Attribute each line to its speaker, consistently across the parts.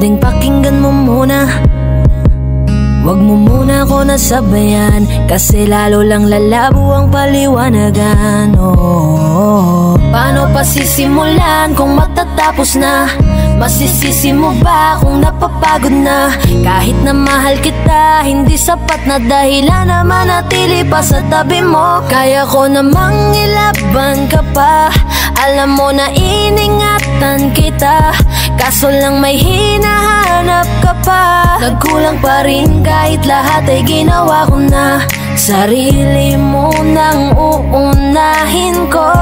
Speaker 1: pwedeng pakinggan mo muna. Wag mo muna ako nasabayan, kasi lalo lang lalabo ang paliwanagan. Paano pa sisimulan kung matatapos na? Masisisi mo ba kung napapagod na? Kahit na mahal kita, hindi sapat na dahilan na manatili pa sa tabi mo. Kaya ko namang ilaban ka pa, alam mo na iningatan kita, kaso lang may hinahanap ka pa. Nagkulang pa rin kahit lahat ay ginawa ko na. Sarili mo nang uunahin ko.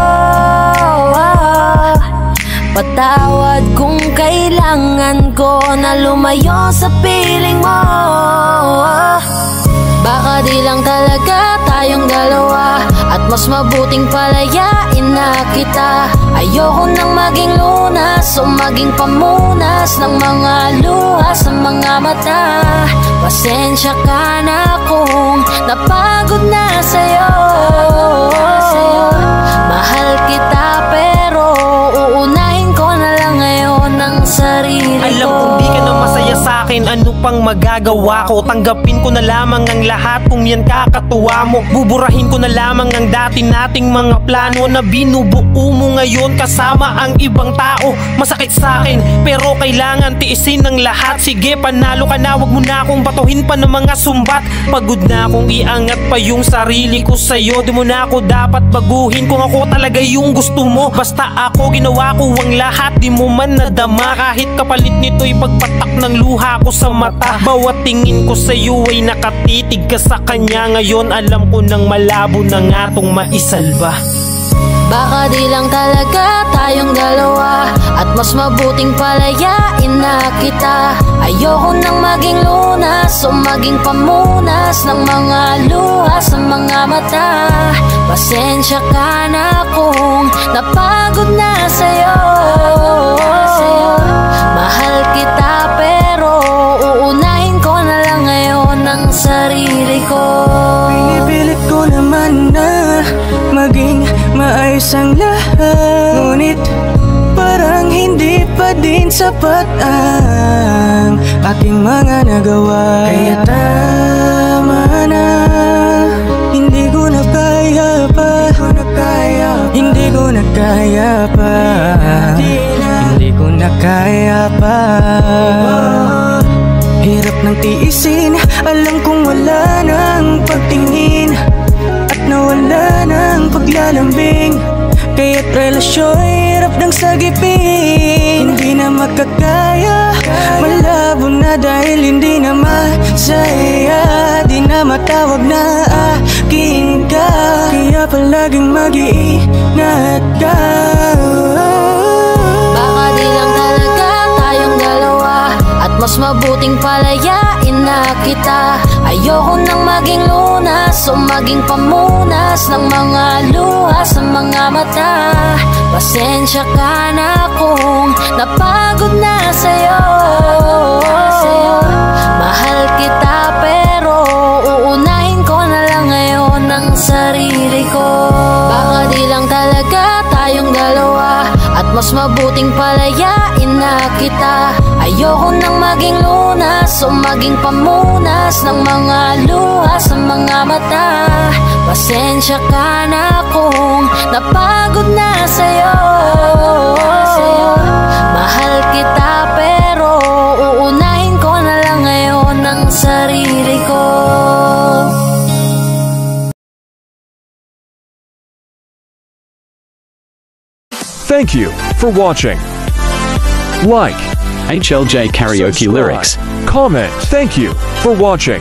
Speaker 1: Patawad kung kailangan ko na lumayo sa piling mo. Baka di lang talaga tayong dalawa, at mas mabuting palayain na kita. Ayoko nang maging lunas o maging pamunas ng mga luha sa mga mata. Pasensya ka na kung napagod na sa'yo. Mahal kita pero uunahin ko na lang ngayon ang sarili ko.
Speaker 2: Alam kong di ka na masaya sa'kin, ano pang magagawa ko? Tanggapin ko na lamang ang lahat kung yan kakatuwa mo. Buburahin ko na lamang ang dati nating mga plano na binubuo mo ngayon kasama ang ibang tao. Masakit sa'kin pero kailangan tiisin ng lahat. Sige, panalo ka na, wag mo na akong batuhin pa ng mga sumbat. Pagod na akong iangat pa yung sarili ko sa'yo. Di mo na ako dapat baguhin kung ako talaga yung gusto mo. Basta ako ginawa ko ang lahat, di mo man nadama. Kahit kapalit nito'y pagpatak ng luha ko sa mata. Bawat tingin ko sa'yo ay nakatitig ka sa kanya. Ngayon alam ko nang malabo na nga tong maisalba.
Speaker 1: Baka di lang talaga tayong dalawa, at mas mabuting palayain na kita. Ayoko nang maging lunas o maging pamunas ng mga luha sa mga mata. Pasensya ka na kung napagod na sa'yo. Mahal kita pero uunahin ko na lang ngayon ang sarili ko.
Speaker 3: Pinipilit ko naman na maging maayos ang lahat, ngunit parang hindi pa din sapat ang aking mga nagawa. Kaya tama na, hindi ko na kaya pa, hindi ko na kaya pa, hindi ko na kaya pa. Hirap ng tiisin, alam kong wala nang pagtingin at nawala ng paglalambing. Kaya't relasyon hirap ng sagipin. Hindi na makakaya, malabo na dahil hindi na masaya. Di na matawag na akin ka, kaya palaging mag-iingat ka.
Speaker 1: Baka di lang talaga tayong dalawa, at mas mabuting palayain na kita. Ayoko nang maging lunas o maging pamunas ng mga luha sa mga mata. Pasensya ka na kung napagod na sa'yo. Mahal kita pero uunahin ko na lang ngayon ang sarili ko. Baka di lang talaga tayong dalawa, at mas mabuting palayain na kita. Ayoko nang maging lunas o maging pamunas ng mga luha sa mga mata. Pasensya ka na kung napagod na sa'yo. Mahal kita pero uunahin ko na lang ngayon ang sarili ko.
Speaker 4: Thank you for watching. Like,
Speaker 5: HLJ Karaoke
Speaker 4: subscribe,
Speaker 5: Lyrics.
Speaker 4: comment. Thank you for watching.